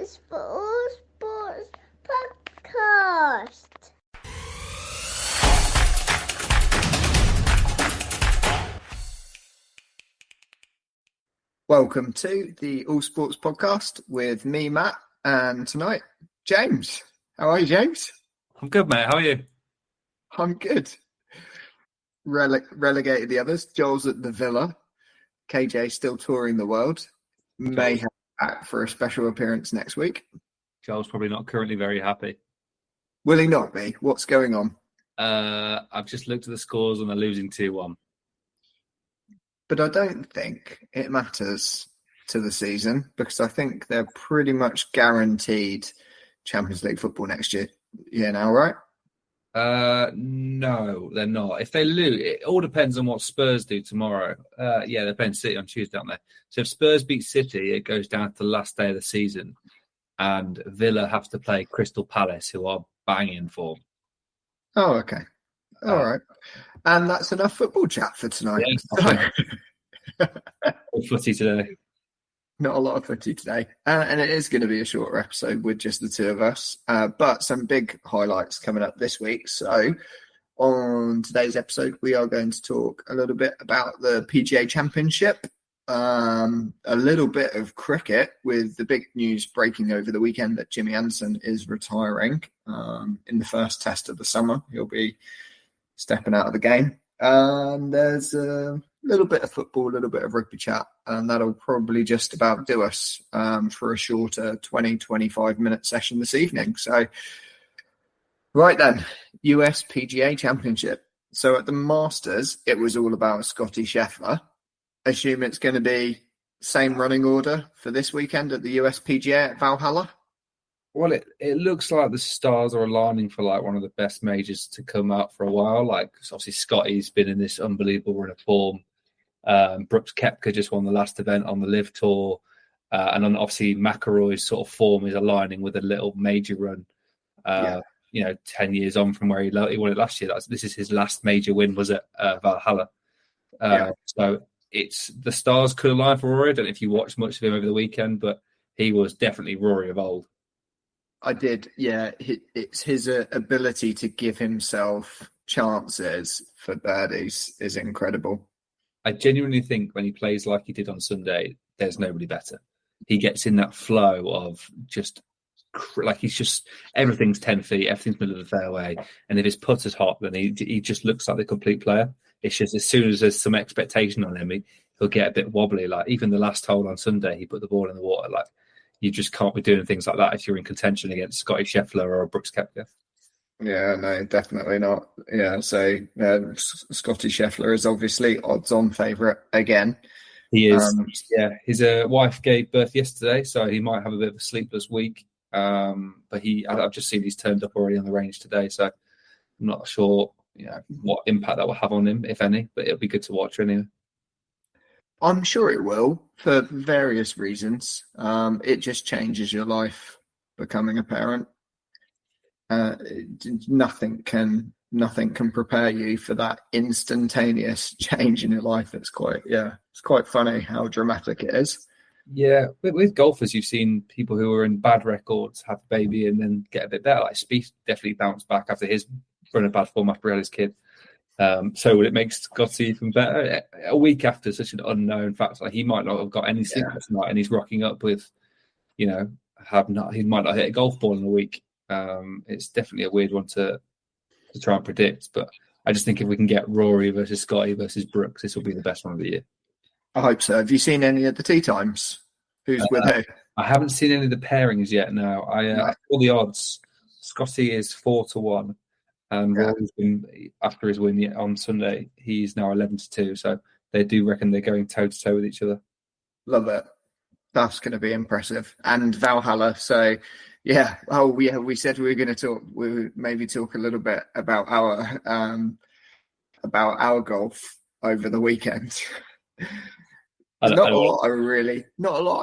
Sports Podcast. Welcome to the All Sports Podcast with me, Matt, and tonight, James. How are you, James? I'm good, mate. How are you? I'm good. Relegated the others. Joel's at the Villa. KJ still touring the world. May have back for a special appearance next week. Joel's probably not currently very happy. Will he not be? What's going on? I've just looked at the scores and they're losing 2-1. But I don't think it matters to the season because I think they're pretty much guaranteed Champions League football next year. Yeah, now, right? No, they're not. If they lose, it all depends on what Spurs do tomorrow. They're playing City on Tuesday, aren't they? So if Spurs beat City, it goes down to the last day of the season. And Villa have to play Crystal Palace, who are banging form. Oh, okay. All right. And that's enough football chat for tonight. Yeah, footy today. Not a lot of footy today. And it is going to be a shorter episode with just the two of us. But some big highlights coming up this week. So on today's episode, we are going to talk a little bit about the PGA Championship, a little bit of cricket with the big news breaking over the weekend that Jimmy Anderson is retiring in the first test of the summer. He'll be stepping out of the game. There's a little bit of football, a little bit of rugby chat, and that'll probably just about do us for a shorter 20-25 minute session this evening. So, right then, USPGA Championship. So at the Masters, it was all about Scotty Scheffler. Assume it's going to be same running order for this weekend at the USPGA at Valhalla? Well, it looks like the stars are aligning for like one of the best majors to come out for a while. Like obviously Scotty's been in this unbelievable run of form. Brooks Koepka just won the last event on the Live Tour, and then obviously McIlroy's sort of form is aligning with a little major run. 10 years on from where he won it last year. This is his last major win was at Valhalla. So it's the stars could align for Rory. I don't know if you watched much of him over the weekend, but he was definitely Rory of old. I did, yeah. It's his ability to give himself chances for birdies is incredible. I genuinely think when he plays like he did on Sunday, there's nobody better. He gets in that flow of just like he's just everything's 10 feet, everything's middle of the fairway, and if his putter's hot, then he just looks like the complete player. It's just as soon as there's some expectation on him, he'll get a bit wobbly. Like even the last hole on Sunday, he put the ball in the water. Like you just can't be doing things like that if you're in contention against Scotty Scheffler or Brooks Koepka. Yeah, no, definitely not. Yeah, so Scotty Scheffler is obviously odds-on favourite again. He is. His wife gave birth yesterday, so he might have a bit of a sleepless week. But I've just seen he's turned up already on the range today, so I'm not sure, what impact that will have on him, if any. But it'll be good to watch anyway. I'm sure it will for various reasons. It just changes your life becoming a parent. Nothing can prepare you for that instantaneous change in your life. It's quite funny how dramatic it is. Yeah, with golfers, you've seen people who are in bad records have a baby and then get a bit better. Like Spieth definitely bounced back after his run of bad form after he had his kid. So would it make Scotty even better? A week after such an unknown fact, like he might not have got any sleep last night, and he's rocking up with, he might not hit a golf ball in a week. It's definitely a weird one to try and predict, but I just think if we can get Rory versus Scotty versus Brooks, this will be the best one of the year. I hope so. Have you seen any of the tee times? Who's with who? I haven't seen any of the pairings yet. No, I saw the odds. Scotty is 4-1, and Rory's been, after his win on Sunday, he's now 11-2. So they do reckon they're going toe to toe with each other. Love it. That's going to be impressive. And Valhalla. So, yeah. Oh, yeah. We said we were going to talk. We would maybe talk a little bit about our golf over the weekend. Not a lot I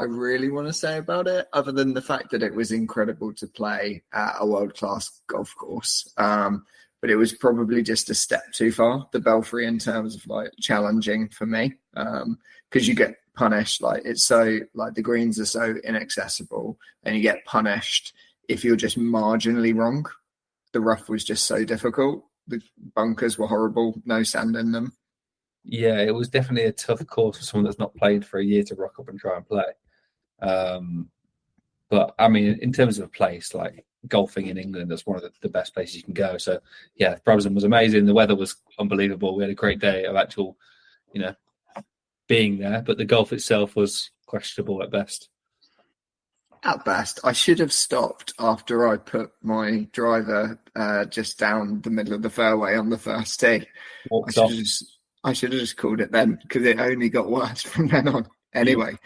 really want to say about it, other than the fact that it was incredible to play at a world-class golf course. But it was probably just a step too far, the Belfry, in terms of like challenging for me, because you get punished. Like it's so like the greens are so inaccessible, and you get punished if you're just marginally wrong. The rough was just so difficult. The bunkers were horrible, no sand in them. Yeah, it was definitely a tough course for someone that's not played for a year to rock up and try and play. But I mean, in terms of a place like golfing in England, that's one of the best places you can go. So yeah, Brabazon was amazing. The weather was unbelievable. We had a great day of actual, being there, but the golf itself was questionable at best. At best, I should have stopped after I put my driver just down the middle of the fairway on the first tee. I should have just called it then, because it only got worse from then on. Anyway,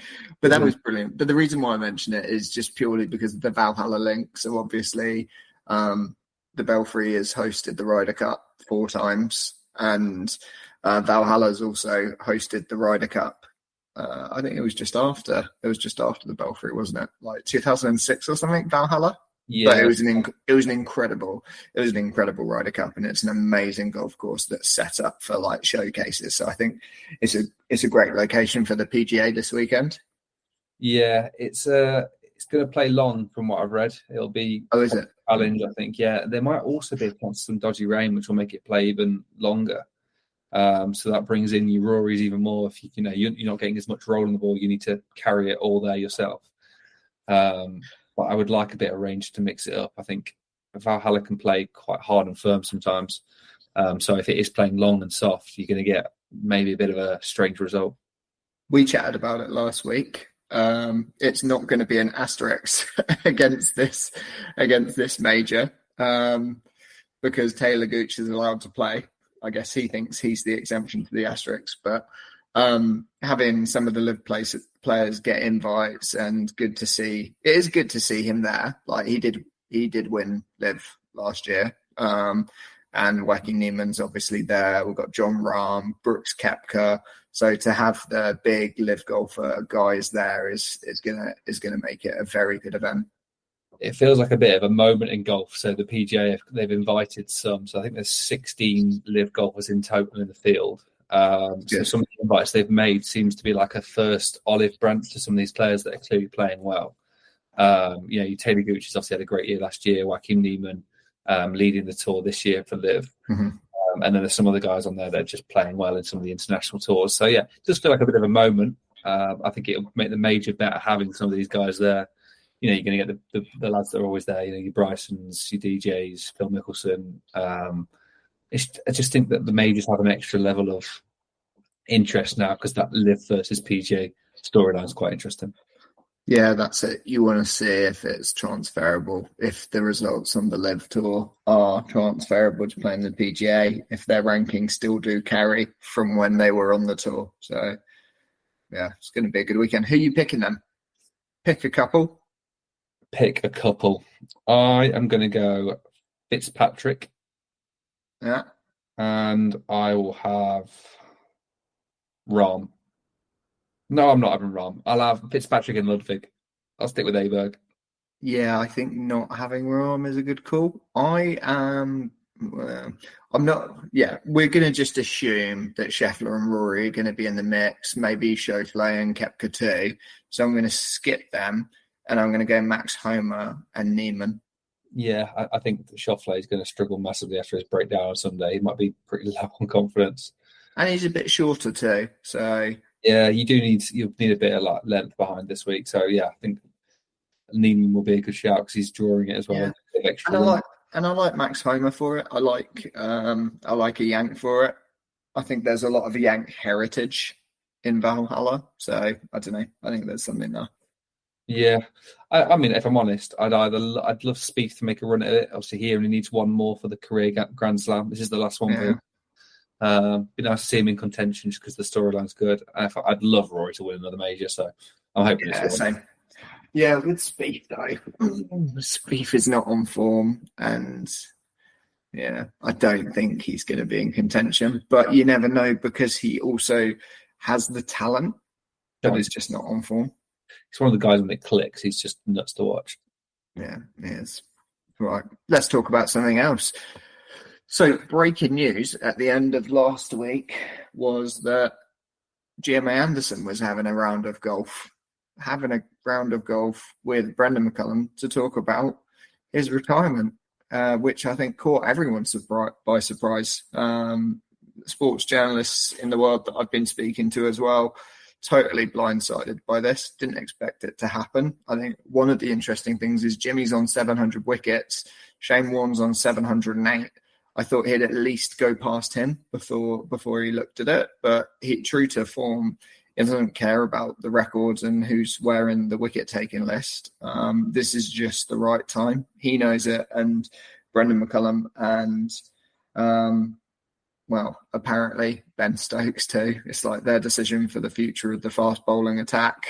but that was brilliant. But the reason why I mention it is just purely because of the Valhalla link. So obviously, the Belfry has hosted the Ryder Cup 4 times, and Valhalla's also hosted the Ryder Cup. I think it was just after the Belfry, wasn't it? Like 2006 or something, Valhalla. Yeah, but it was an incredible Ryder Cup, and it's an amazing golf course that's set up for like showcases. So I think it's a great location for the PGA this weekend. Yeah, it's going to play long from what I've read. It'll be is it? Challenge, I think. Yeah, there might also be a chance of some dodgy rain, which will make it play even longer. So that brings in your Rorys even more. If you're not getting as much roll on the ball, you need to carry it all there yourself. But I would like a bit of range to mix it up. I think Valhalla can play quite hard and firm sometimes. So if it is playing long and soft, you're going to get maybe a bit of a strange result. We chatted about it last week. It's not going to be an asterisk against this major because Taylor Gooch is allowed to play. I guess he thinks he's the exemption to the asterisk, but having some of the live players get invites, and it is good to see him there. Like he did win live last year, and Wacky Neiman's obviously there. We've got John Rahm, Brooks Koepka. So to have the big live golfer guys there is gonna make it a very good event. It feels like a bit of a moment in golf. So the PGA, they've invited some. So I think there's 16 live golfers in total in the field. So some of the invites they've made seems to be like a first olive branch to some of these players that are clearly playing well. Taylor Gooch has obviously had a great year last year. Joaquin Niemann leading the tour this year for live. Mm-hmm. And then there's some other guys on there that are just playing well in some of the international tours. So yeah, it does feel like a bit of a moment. I think it'll make the major better having some of these guys there. You're going to get the lads that are always there. Your Brysons, your DJs, Phil Mickelson. I just think that the majors have an extra level of interest now because that live versus PGA storyline is quite interesting. Yeah, that's it. You want to see if it's transferable, if the results on the live tour are transferable to playing the PGA, if their rankings still do carry from when they were on the tour. So, yeah, it's going to be a good weekend. Who are you picking then? Pick a couple. I am going to go Fitzpatrick. Yeah. And I will have Rahm. No, I'm not having Rahm. I'll have Fitzpatrick and Ludwig. I'll stick with Aberg. Yeah, I think not having Rahm is a good call. I'm not. Yeah, we're going to just assume that Scheffler and Rory are going to be in the mix. Maybe Schauffele and Koepka too. So I'm going to skip them, and I'm going to go Max Homa and Neiman. Yeah, I think Schauffele is going to struggle massively after his breakdown on Sunday. He might be pretty low on confidence, and he's a bit shorter too. So yeah, you need a bit of like length behind this week. So yeah, I think Neiman will be a good shout because he's drawing it as well. Yeah. And I like Max Homa for it. I like a Yank for it. I think there's a lot of Yank heritage in Valhalla. So I don't know. I think there's something there. Yeah, I mean, if I'm honest, I'd love Spieth to make a run at it. Obviously, he only needs one more for the career Grand Slam. This is the last one for him. Be nice to see him in contention just because the storyline's good. I'd love Rory to win another major, so I'm hoping it's one. Same. Yeah, with Spieth though, Spieth is not on form, and yeah, I don't think he's going to be in contention. But you never know because he also has the talent, but he's just not on form. He's one of the guys when it clicks. He's just nuts to watch. Yeah, he is. Right, let's talk about something else. So, breaking news at the end of last week was that GMA Anderson was having a round of golf with Brendan McCullum to talk about his retirement, which I think caught everyone by surprise. Sports journalists in the world that I've been speaking to as well, totally blindsided by this. Didn't expect it to happen. I think one of the interesting things is Jimmy's on 700 wickets. Shane Warne's on 708. I thought he'd at least go past him before he looked at it, but true to form, he doesn't care about the records and who's where in the wicket-taking list. This is just the right time. He knows it, and Brendan McCullum and, apparently Ben Stokes too. It's like their decision for the future of the fast bowling attack.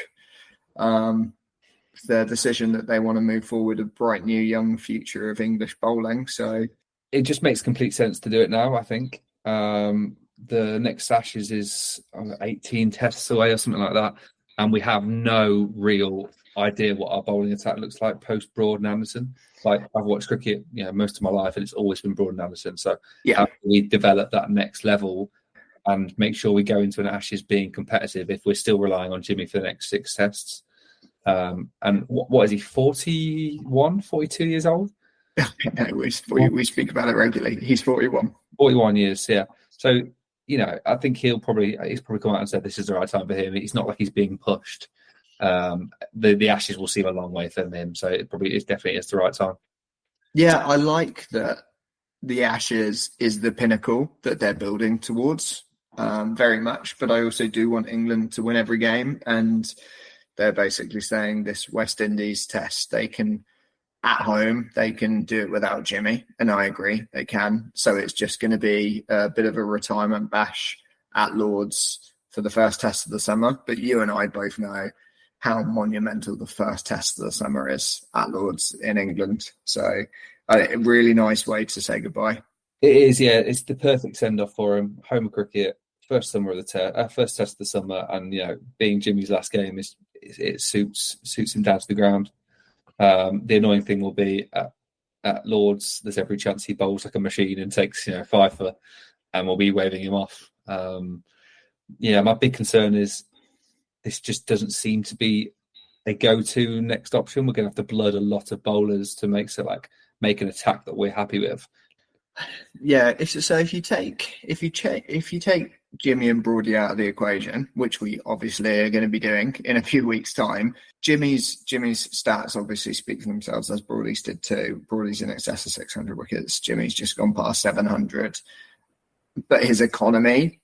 It's their decision that they want to move forward a bright new young future of English bowling. So it just makes complete sense to do it now, I think. The next Ashes is 18 tests away or something like that. And we have no real idea what our bowling attack looks like post Broad and Anderson. Like, I've watched cricket, most of my life, and it's always been Broad and Anderson. So how can we develop that next level and make sure we go into an Ashes being competitive if we're still relying on Jimmy for the next 6 tests? And what is he, 41, 42 years old? No, we speak about it regularly. He's 41. 41 years, yeah. So, I think he's probably come out and said this is the right time for him. It's not like he's being pushed. The Ashes will seem a long way from him, so it definitely is the right time. Yeah, I like that the Ashes is the pinnacle that they're building towards, very much. But I also do want England to win every game, and they're basically saying this West Indies test, they can do it without Jimmy, and I agree, they can. So it's just going to be a bit of a retirement bash at Lord's for the first test of the summer. But you and I both know how monumental the first test of the summer is at Lord's in England. So a really nice way to say goodbye. It is, yeah. It's the perfect send-off for him. Home of cricket, first test of the summer, and being Jimmy's last game it suits him down to the ground. The annoying thing will be at Lord's, there's every chance he bowls like a machine and takes 5 for, and we'll be waving him off. My big concern is this just doesn't seem to be a go-to next option. We're going to have to blood a lot of bowlers to make an attack that we're happy with. Yeah, if you take Jimmy and Broady out of the equation, which we obviously are going to be doing in a few weeks' time, Jimmy's stats obviously speak for themselves, as Broady's did too. Broady's in excess of 600 wickets. Jimmy's just gone past 700. But his economy,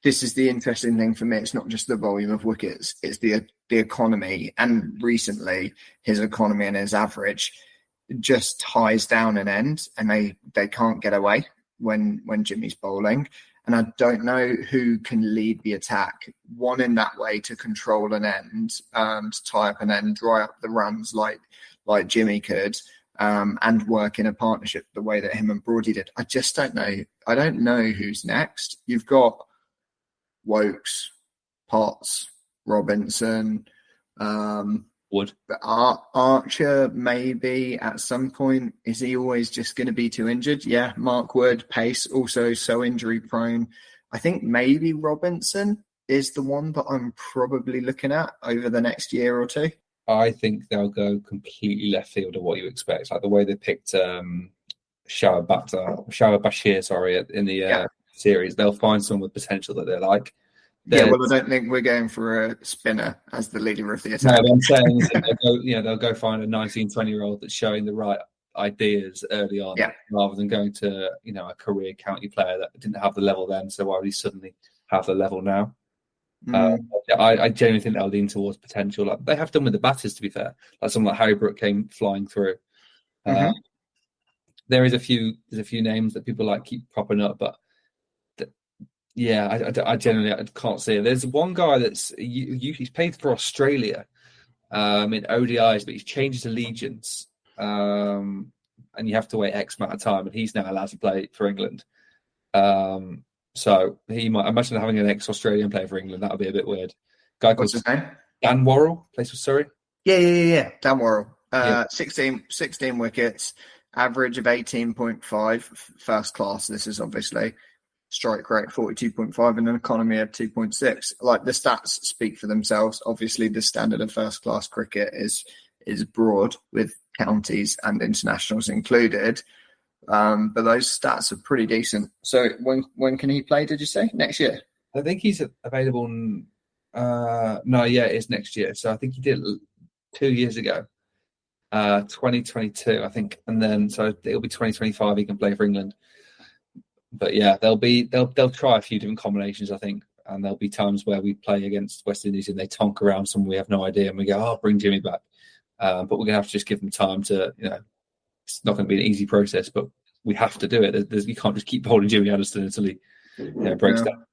this is the interesting thing for me. It's not just the volume of wickets, it's the economy. And recently, his economy and his average just ties down an end, and they can't get away when Jimmy's bowling. And I don't know who can lead the attack, one in that way to control an end, to tie up an end, dry up the runs like Jimmy could, and work in a partnership the way that him and Broady did. I just don't know. I don't know who's next. You've got Wokes, Potts, Robinson, Wood. Archer, maybe at some point. Is he always just going to be too injured? Yeah, Mark Wood, pace, also so injury prone. I think maybe Robinson is the one that I'm probably looking at over the next year or two. I think they'll go completely left field of what you expect. Like the way they picked Shawar Bashir, in the series. They'll find someone with potential that they like. I don't think we're going for a spinner as the leader of the attack. No, I'm saying they'll go find a 19, 20-year-old that's showing the right ideas early on, rather than going to a career county player that didn't have the level then. So why would he suddenly have the level now? I genuinely think they'll lean towards potential. Like they have done with the batters, to be fair. Like someone like Harry Brook came flying through. There's a few names that people keep propping up, but. I generally can't see it. There's one guy he's played for Australia in ODIs, but he's changed his allegiance, and you have to wait X amount of time, and he's now allowed to play for England. So he might imagine having an ex-Australian player for England. That would be a bit weird. What's his name? Dan Worrell, plays for Surrey. Yeah. Dan Worrell. 16 wickets, average of 18.5, first class. This is obviously. strike rate 42.5 and an economy of 2.6. Like, the stats speak for themselves. Obviously, the standard of first class cricket is broad, with counties and internationals included. But those stats are pretty decent. So when can he play, did you say? Next year? I think he's available. It's next year. So I think he did it 2 years ago, 2022, I think, and then so it'll be 2025. He can play for England. But yeah, they'll try a few different combinations, I think, and there'll be times where we play against West Indies and they tonk around some we have no idea, and we go, "Oh, bring Jimmy back." But we're gonna have to just give them time to, it's not going to be an easy process, but we have to do it. You can't just keep holding Jimmy Addison until he breaks down.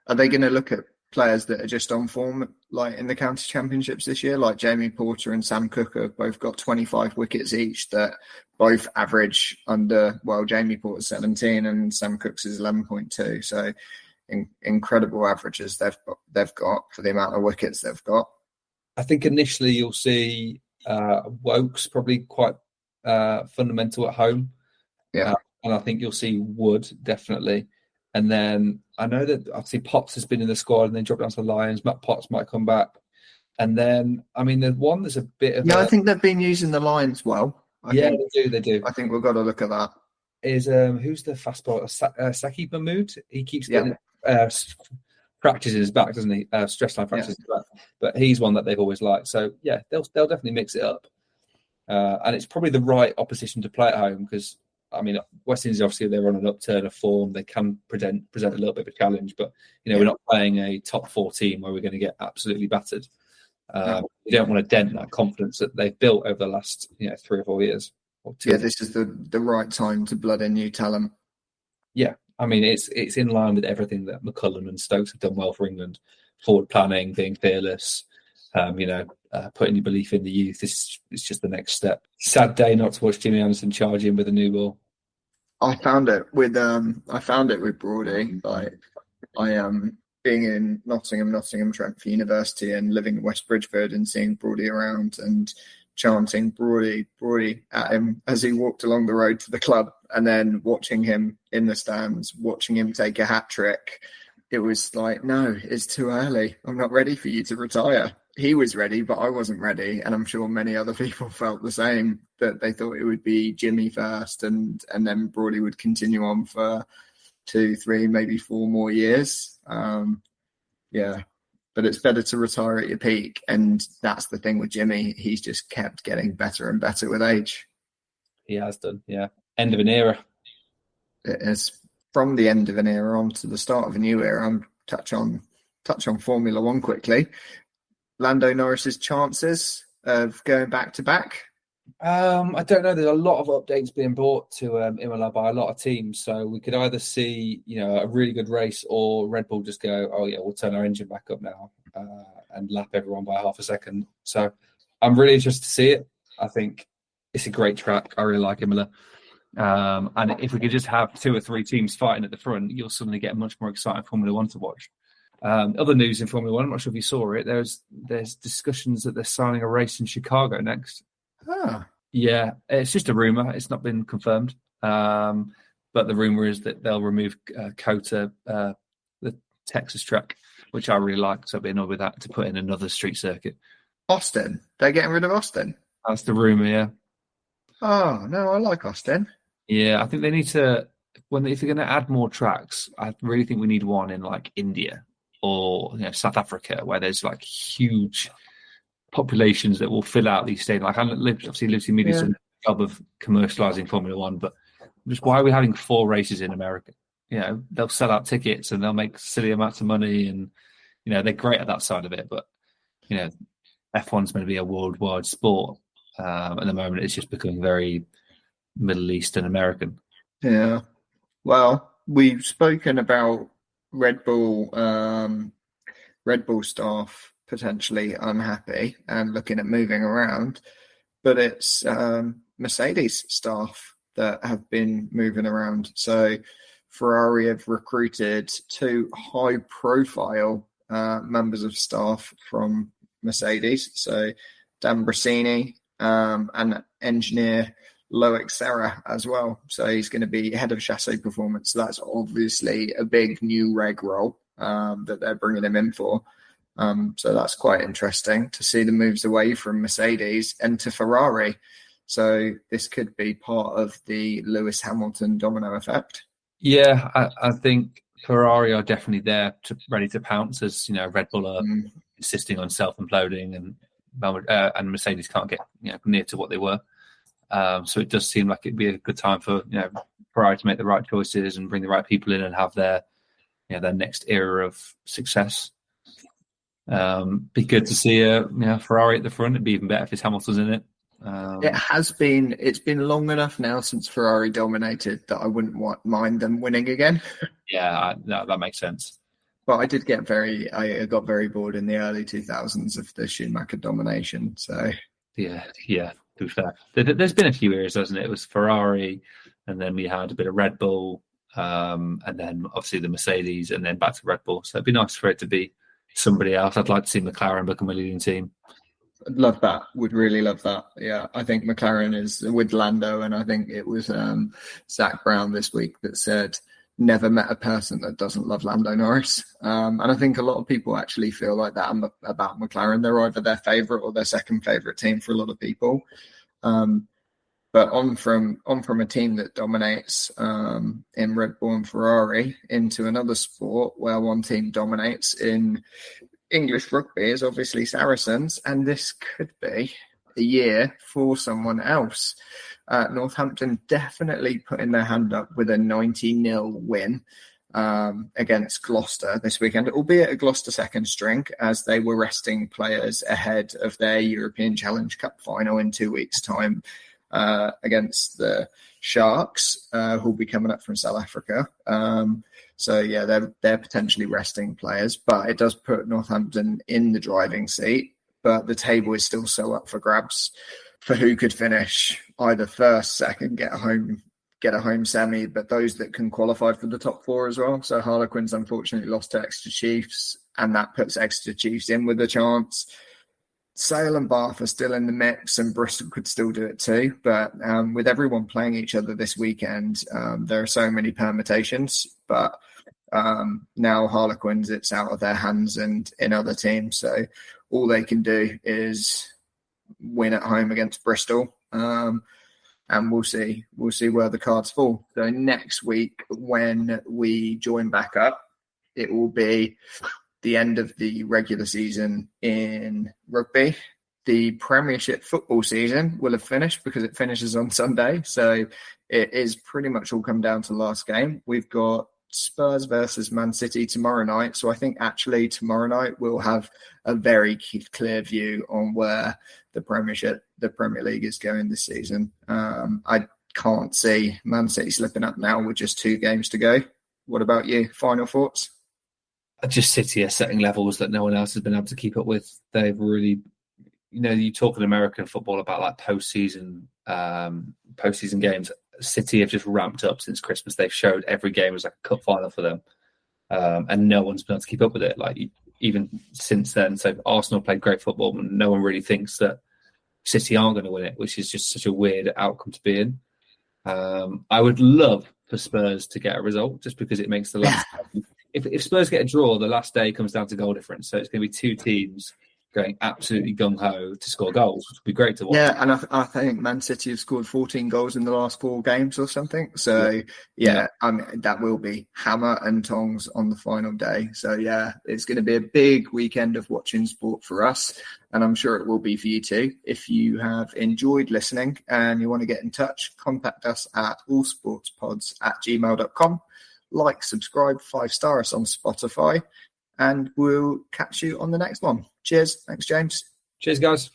Are they going to look at players that are just on form, like in the county championships this year, like Jamie Porter and Sam Cook have both got 25 wickets each, that both average under, Jamie Porter's 17 and Sam Cook's is 11.2. So incredible averages they've got for the amount of wickets they've got. I think initially you'll see Wokes probably quite fundamental at home. Yeah. And I think you'll see Wood definitely. And then I know that obviously Potts has been in the squad and then dropped down to the Lions. Matt Potts might come back. And then, there's one that's a bit of I think they've been using the Lions well. They do. I think we've got to look at that. Is who's the fast bowler? Saqib Mahmood? He keeps getting fractures in his back, doesn't he? Stress line fractures in his back. But he's one that they've always liked. So, yeah, they'll definitely mix it up. And it's probably the right opposition to play at home because, West Indies, obviously, they're on an upturn of form. They can present a little bit of a challenge, but, we're not playing a top 4 team where we're going to get absolutely battered. You don't want to dent that confidence that they've built over the last, 3 or 4 years. This is the right time to blood in new talent. Yeah, it's in line with everything that McCullum and Stokes have done well for England. Forward planning, being fearless, putting your belief in the youth. It's just the next step. Sad day not to watch Jimmy Anderson charge in with a new ball. I found it with Brodie. Like, I am being in Nottingham Trent for university, and living in West Bridgford and seeing Brodie around and chanting Brodie at him as he walked along the road to the club, and then watching him in the stands, watching him take a hat trick. It was like, no, it's too early. I'm not ready for you to retire. He was ready, but I wasn't ready. And I'm sure many other people felt the same, that they thought it would be Jimmy first and then Brodie would continue on for 2, 3, maybe 4 more years. But it's better to retire at your peak. And that's the thing with Jimmy. He's just kept getting better and better with age. He has done, yeah. End of an era. It is from the end of an era on to the start of a new era. I'm touch on Formula One quickly. Lando Norris's chances of going back to back? I don't know. There's a lot of updates being brought to Imola by a lot of teams. So we could either see, a really good race, or Red Bull just go, oh yeah, we'll turn our engine back up now and lap everyone by half a second. So I'm really interested to see it. I think it's a great track. I really like Imola. And if we could just have 2 or 3 teams fighting at the front, you'll suddenly get a much more exciting Formula One to watch. Other news in Formula One, I'm not sure if you saw it. There's discussions that they're signing a race in Chicago next. Yeah, it's just a rumor. It's not been confirmed. But the rumor is that they'll remove COTA, the Texas track, which I really like. So I'd be annoyed with that, to put in another street circuit. Austin. They're getting rid of Austin. That's the rumor, yeah. Oh, no, I like Austin. Yeah, I think they need to, if they're going to add more tracks, I really think we need one in like India or South Africa, where there's like huge populations that will fill out these stadiums. Like, obviously Liberty Media's done a job of commercializing Formula One, but just why are we having 4 races in America? They'll sell out tickets and they'll make silly amounts of money, and they're great at that side of it. But F1's going to be a worldwide sport. At the moment, it's just becoming very Middle Eastern American. Yeah. Well, we've spoken about Red Bull staff potentially unhappy and looking at moving around, but it's Mercedes staff that have been moving around. So Ferrari have recruited 2 high-profile members of staff from Mercedes. So Dan Brassini and engineer Loic Serra as well. So he's going to be head of chassis performance. So that's obviously a big new reg role that they're bringing him in for. So that's quite interesting to see the moves away from Mercedes and to Ferrari. So this could be part of the Lewis Hamilton domino effect. Yeah, I think Ferrari are definitely there, ready to pounce, as Red Bull are insisting on self-imploding, and Mercedes can't get near to what they were. So it does seem like it'd be a good time for Ferrari to make the right choices and bring the right people in and have their next era of success. Be good to see Ferrari at the front. It'd be even better if it's Hamilton's in it. It's been long enough now since Ferrari dominated that I wouldn't mind them winning again. Yeah, that makes sense. But I did I got very bored in the early 2000s of the Schumacher domination. So yeah, to be fair, there's been a few years, hasn't it? It was Ferrari, and then we had a bit of Red Bull, and then obviously the Mercedes, and then back to Red Bull. So it'd be nice for it to be somebody else. I'd like to see McLaren become a leading team. I'd love that. Would really love that. Yeah, I think McLaren is with Lando, and I think it was Zach Brown this week that said, never met a person that doesn't love Lando Norris. And I think a lot of people actually feel like that about McLaren. They're either their favourite or their second favourite team for a lot of people. But on from a team that dominates in Red Bull and Ferrari into another sport where one team dominates in English rugby is obviously Saracens, and this could be a year for someone else. Northampton definitely putting their hand up with a 90-0 win against Gloucester this weekend, albeit a Gloucester second string, as they were resting players ahead of their European Challenge Cup final in 2 weeks' time against the Sharks, who'll be coming up from South Africa. So yeah, they're potentially resting players, but it does put Northampton in the driving seat. But the table is still so up for grabs for who could finish either first, second, get a home semi, but those that can qualify for the top four as well. So Harlequins unfortunately lost to Exeter Chiefs, and that puts Exeter Chiefs in with a chance. Sale and Bath are still in the mix, and Bristol could still do it too. But with everyone playing each other this weekend, there are so many permutations. But now Harlequins, it's out of their hands and in other teams. So all they can do is win at home against Bristol. And we'll see where the cards fall. So next week, when we join back up, it will be the end of the regular season in rugby. The Premiership football season will have finished because it finishes on Sunday. So it is pretty much all come down to last game. We've got Spurs versus Man City tomorrow night. So I think actually tomorrow night we'll have a very clear view on where the Premier League is going this season. I can't see Man City slipping up now with just 2 games to go. What about you? Final thoughts? Just City are setting levels that no one else has been able to keep up with. They've really, you talk in American football about like postseason games. City have just ramped up since Christmas. They've showed every game was like a cup final for them, and no one's been able to keep up with it. Like even since then, so Arsenal played great football, but no one really thinks that City aren't going to win it, which is just such a weird outcome to be in. I would love for Spurs to get a result, just because it makes the last. If Spurs get a draw, the last day comes down to goal difference. So it's going to be 2 teams going absolutely gung-ho to score goals, which would be great to watch. Yeah, and I think Man City have scored 14 goals in the last 4 games or something. So, yeah. That will be hammer and tongs on the final day. So, yeah, it's going to be a big weekend of watching sport for us, and I'm sure it will be for you too. If you have enjoyed listening and you want to get in touch, contact us at allsportspods@gmail.com. Like, subscribe, 5-star us on Spotify, and we'll catch you on the next one. Cheers. Thanks, James. Cheers, guys.